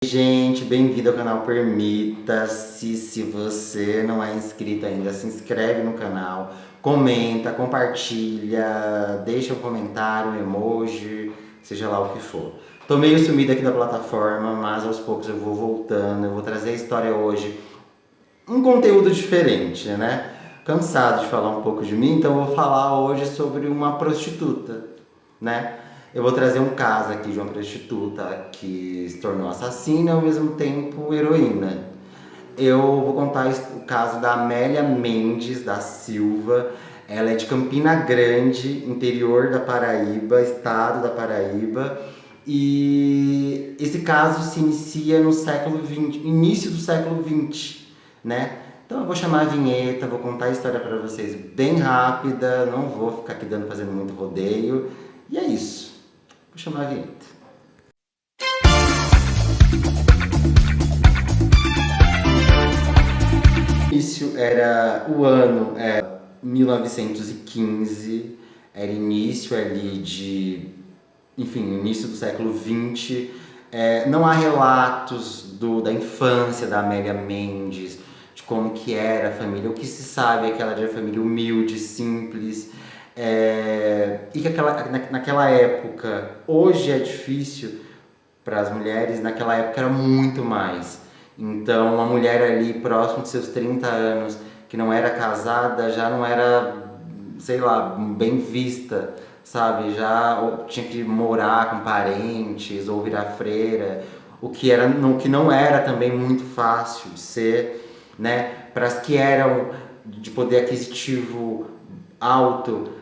Gente, bem-vindo ao canal Permita-se. Se você não é inscrito ainda, se inscreve no canal, comenta, compartilha, deixa um comentário, um emoji, seja lá o que for. Tô meio sumido aqui da plataforma, mas aos poucos eu vou voltando. Eu vou trazer a história hoje, um conteúdo diferente, né? Cansado de falar um pouco de mim, então eu vou falar hoje sobre uma prostituta, né? Eu vou trazer um caso aqui de uma prostituta que se tornou assassina e ao mesmo tempo heroína. Eu vou contar o caso da Amélia Mendes da Silva. Ela é de Campina Grande, interior da Paraíba, estado da Paraíba. E esse caso se inicia no século XX, início do século XX, né? Então eu vou chamar a vinheta, vou contar a história para vocês bem rápida, não vou ficar aqui fazendo muito rodeio. E é isso. Vou chamar a vinheta. Início era o ano 1915, era início ali início do século XX. Não há relatos da infância da Amélia Mendes, de como que era a família. O que se sabe é que ela era de família humilde, simples. E que naquela época, hoje é difícil para as mulheres, naquela época era muito mais. Então, uma mulher ali próximo de seus 30 anos, que não era casada, já não era, sei lá, bem vista, sabe? Já tinha que morar com parentes ou virar freira, o que não era também muito fácil de ser, né? Para as que eram de poder aquisitivo alto,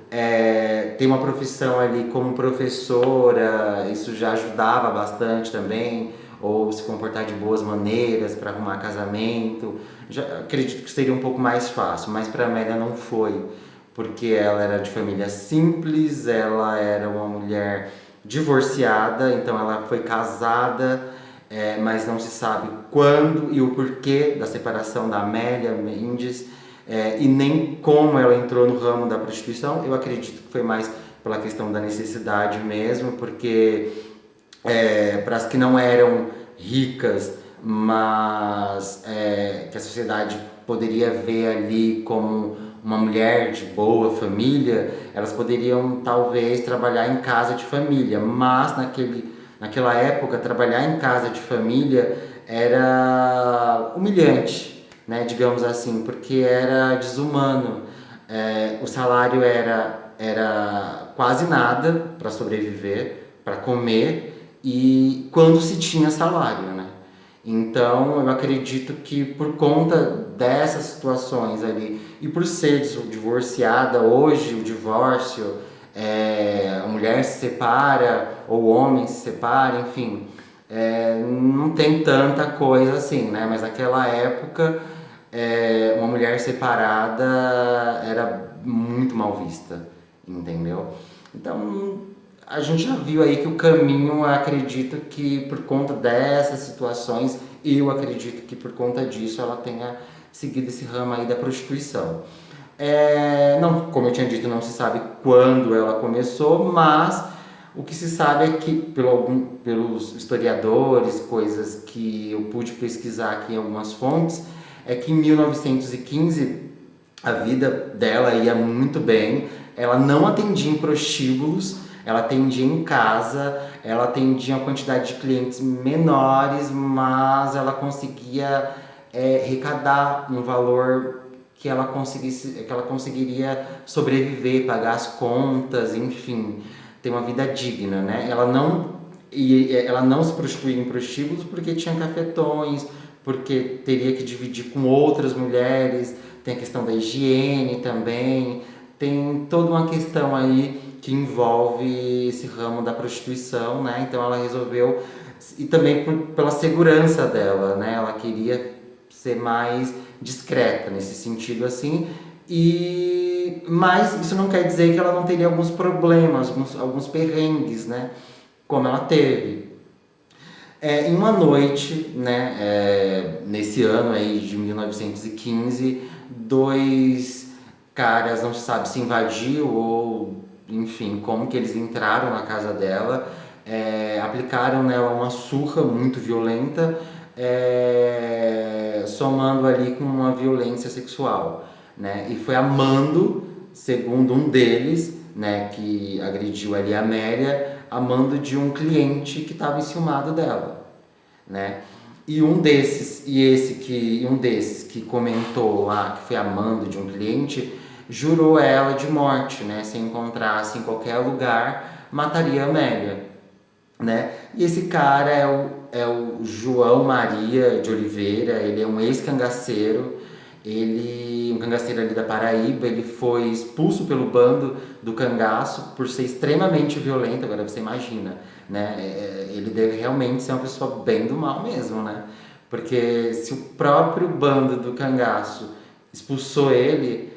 ter uma profissão ali como professora, isso já ajudava bastante também, ou se comportar de boas maneiras para arrumar casamento, já acredito que seria um pouco mais fácil, mas para Amélia não foi, porque ela era de família simples, ela era uma mulher divorciada, então ela foi casada, mas não se sabe quando e o porquê da separação da Amélia Mendes, e nem como ela entrou no ramo da prostituição. Eu acredito que foi mais pela questão da necessidade mesmo, porque para as que não eram ricas, mas que a sociedade poderia ver ali como uma mulher de boa família, elas poderiam talvez trabalhar em casa de família, mas naquela época trabalhar em casa de família era humilhante, né, digamos assim, porque era desumano. O salário era quase nada para sobreviver, para comer, e quando se tinha salário, né? Então eu acredito que por conta dessas situações ali, e por ser divorciada, hoje o divórcio, a mulher se separa, ou o homem se separa, enfim, não tem tanta coisa assim, né? Mas naquela época, uma mulher separada era muito mal vista, entendeu? Então a gente já viu aí que o caminho, acredito que por conta dessas situações, eu acredito que por conta disso ela tenha seguido esse ramo aí da prostituição. Não, como eu tinha dito, não se sabe quando ela começou, mas o que se sabe é que, pelos historiadores, coisas que eu pude pesquisar aqui em algumas fontes, é que em 1915 a vida dela ia muito bem, ela não atendia em prostíbulos, ela atendia em casa, ela atendia uma quantidade de clientes menores, mas ela conseguia arrecadar um valor que ela conseguiria sobreviver, pagar as contas, enfim, ter uma vida digna, né? Ela não se prostituía em prostíbulos porque tinha cafetões, porque teria que dividir com outras mulheres, tem a questão da higiene também, tem toda uma questão aí que envolve esse ramo da prostituição, né? Então ela resolveu, e também pela segurança dela, né? Ela queria ser mais discreta nesse sentido assim, mas isso não quer dizer que ela não teria alguns problemas, alguns perrengues, né? Como ela teve. Em uma noite, né, nesse ano aí de 1915, dois caras, não se sabe se invadiu ou, enfim, como que eles entraram na casa dela, aplicaram nela uma surra muito violenta, somando ali com uma violência sexual, né? E foi a mando, segundo um deles, né, que agrediu ali a Amélia, a mando de um cliente que estava enciumado dela, né? E um desses que comentou lá que foi a mando de um cliente, jurou ela de morte, né? Se encontrasse em qualquer lugar, mataria a Amélia, né? E esse cara é o João Maria de Oliveira, ele é um ex-cangaceiro, um cangaceiro ali da Paraíba, ele foi expulso pelo bando do cangaço por ser extremamente violento. Agora você imagina, né? Ele deve realmente ser uma pessoa bem do mal mesmo, né? Porque se o próprio bando do cangaço expulsou ele,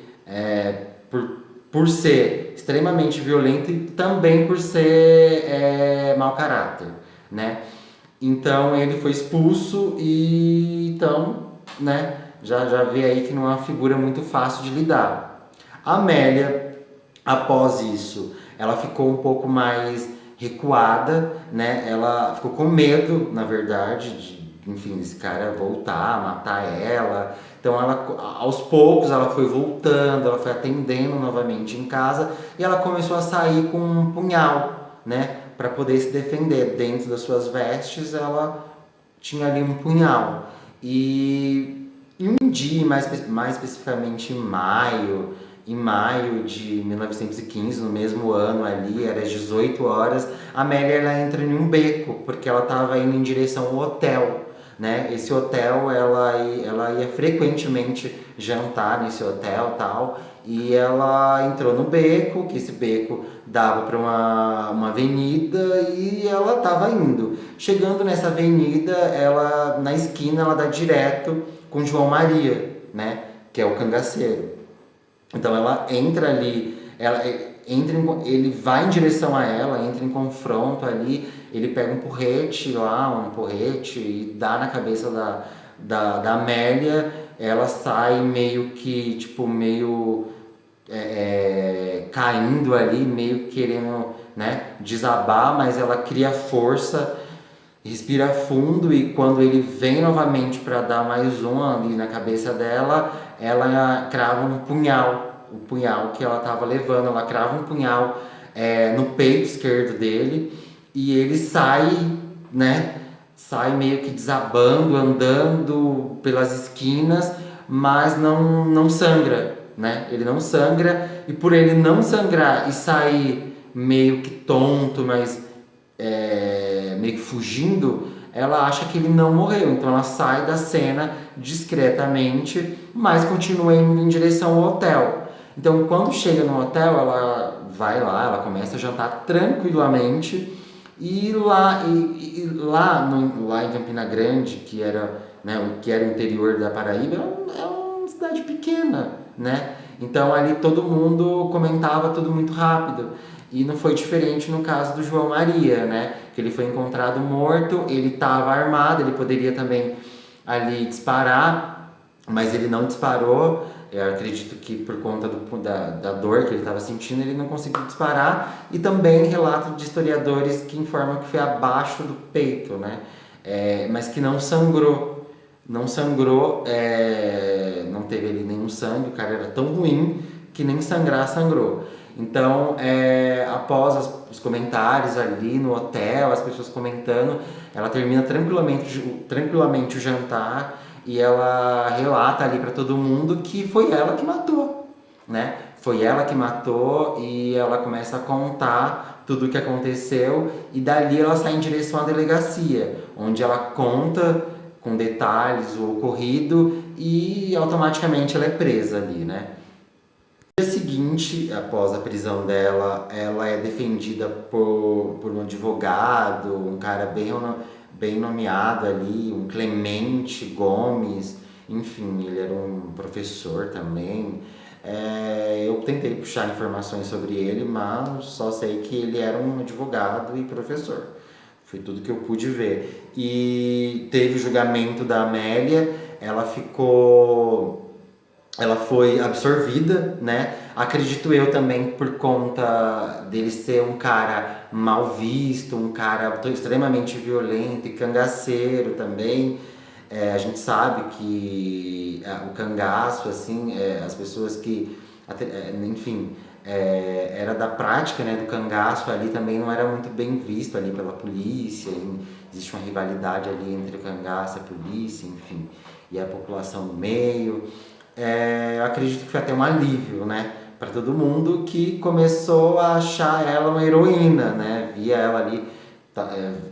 por ser extremamente violento e também por ser mau caráter, né? Então ele foi expulso e então, né, já vê aí que não é uma figura muito fácil de lidar. A Amélia, após isso, ela ficou um pouco mais recuada, né? Ela ficou com medo, na verdade, enfim, desse cara voltar, matar ela. Então ela, aos poucos, ela foi voltando, ela foi atendendo novamente em casa e ela começou a sair com um punhal, né, para poder se defender. Dentro das suas vestes, ela tinha ali um punhal. E um dia, mais especificamente em maio de 1915, no mesmo ano ali, era às 18 horas, a Amélia ela entra em um beco, porque ela estava indo em direção ao hotel, né? Esse hotel, ela ia frequentemente jantar nesse hotel, tal, e ela entrou no beco, que esse beco dava para uma avenida, e ela estava indo. Chegando nessa avenida, ela na esquina ela dá direto com João Maria, né? Que é o cangaceiro. Então ela entra ali, ele vai em direção a ela, entra em confronto ali, ele pega um porrete e dá na cabeça da Amélia. Ela sai meio que, tipo, meio caindo ali, meio querendo, né, desabar, mas ela cria força, respira fundo, e quando ele vem novamente para dar mais um ali na cabeça dela, ela crava um punhal, o punhal que ela estava levando, ela crava um punhal no peito esquerdo dele, e ele sai, né, sai meio que desabando, andando pelas esquinas, mas não sangra, né? Ele não sangra, e por ele não sangrar e sair meio que tonto, mas meio que fugindo, ela acha que ele não morreu. Então ela sai da cena discretamente, mas continua indo em direção ao hotel. Então quando chega no hotel, ela vai lá, ela começa a jantar tranquilamente, e lá em Campina Grande, que era, né, o interior da Paraíba, é uma cidade pequena, né? Então ali todo mundo comentava tudo muito rápido. E não foi diferente no caso do João Maria, né? Que ele foi encontrado morto, ele estava armado, ele poderia também ali disparar, mas ele não disparou. Eu acredito que por conta da dor que ele estava sentindo, ele não conseguiu disparar. E também relato de historiadores que informam que foi abaixo do peito, né? Mas que não sangrou. Não sangrou, não teve ali nenhum sangue, o cara era tão ruim que nem sangrar sangrou. Então, após os comentários ali no hotel, as pessoas comentando, ela termina tranquilamente o jantar, e ela relata ali para todo mundo que foi ela que matou, né? Foi ela que matou, e ela começa a contar tudo o que aconteceu, e dali ela sai em direção à delegacia, onde ela conta com detalhes o ocorrido, e automaticamente ela é presa ali, né? No dia seguinte, após a prisão dela, ela é defendida por um advogado, um cara bem nomeado ali, um Clemente Gomes, enfim, ele era um professor também. Eu tentei puxar informações sobre ele, mas só sei que ele era um advogado e professor. Foi tudo que eu pude ver. E teve o julgamento da Amélia, ela ficou ela foi absorvida, né? Acredito eu também por conta dele ser um cara mal visto, um cara extremamente violento e cangaceiro também. A gente sabe que o cangaço, assim, as pessoas que, enfim, era da prática, né, do cangaço ali também não era muito bem visto ali pela polícia. Existe uma rivalidade ali entre o cangaço e a polícia, enfim, e a população no meio. Eu acredito que foi até um alívio, né, para todo mundo que começou a achar ela uma heroína, né, via ela ali,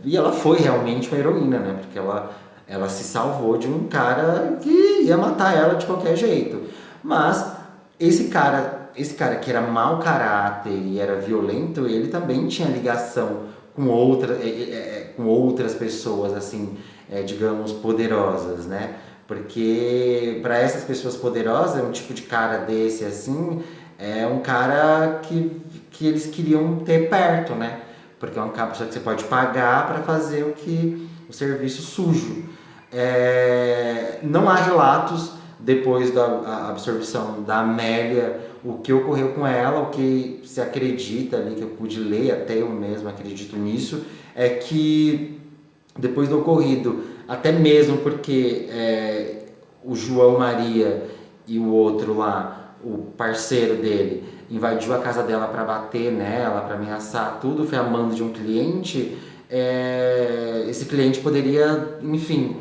e ela foi realmente uma heroína, né, porque ela se salvou de um cara que ia matar ela de qualquer jeito. Mas esse cara que era mau caráter e era violento, ele também tinha ligação com outras pessoas, assim, digamos, poderosas, né? Porque para essas pessoas poderosas, um tipo de cara desse, assim, é um cara que eles queriam ter perto, né? Porque é um cara que você pode pagar para fazer o serviço sujo. Não há relatos depois da absorção da Amélia, o que ocorreu com ela, o que se acredita ali, que eu pude ler, até eu mesmo acredito nisso, é que depois do ocorrido, até mesmo porque o João Maria e o outro lá, o parceiro dele, invadiu a casa dela para bater nela, para ameaçar tudo, foi a mando de um cliente, esse cliente poderia, enfim,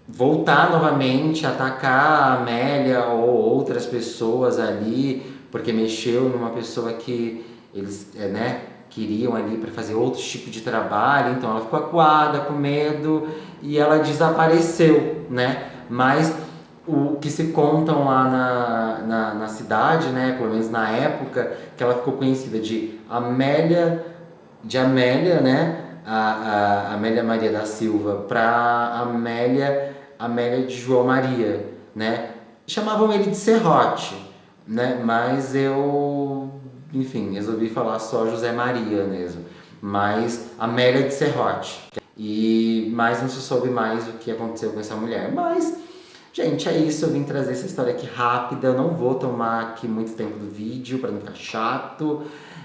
voltar novamente, atacar a Amélia ou outras pessoas ali, porque mexeu numa pessoa que eles, né, queriam ali para fazer outro tipo de trabalho. Então ela ficou acuada, com medo, e ela desapareceu, né? Mas o que se contam lá na cidade, né, pelo menos na época, que ela ficou conhecida de Amélia, né? A Amélia Maria da Silva para Amélia de João Maria, né? Chamavam ele de Serrote, né? Mas eu, enfim, resolvi falar só José Maria mesmo. Mas Amélia de Serrote. E mais não se soube mais o que aconteceu com essa mulher. Mas, gente, é isso. Eu vim trazer essa história aqui rápida. Eu não vou tomar aqui muito tempo do vídeo para não ficar chato.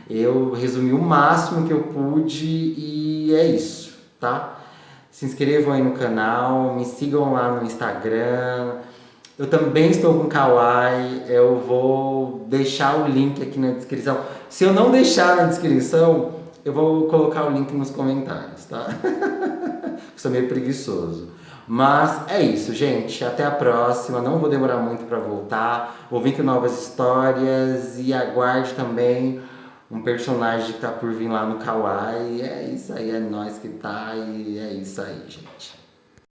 Eu resumi o máximo que eu pude e é isso, tá? Se inscrevam aí no canal, me sigam lá no Instagram. Eu também estou com Kawaii, eu vou deixar o link aqui na descrição. Se eu não deixar na descrição, eu vou colocar o link nos comentários, tá? Sou meio preguiçoso. Mas é isso, gente. Até a próxima. Não vou demorar muito para voltar. Vou vir com novas histórias e aguarde também um personagem que tá por vir lá no Kawaii. É isso aí, é nós que tá e é isso aí, gente.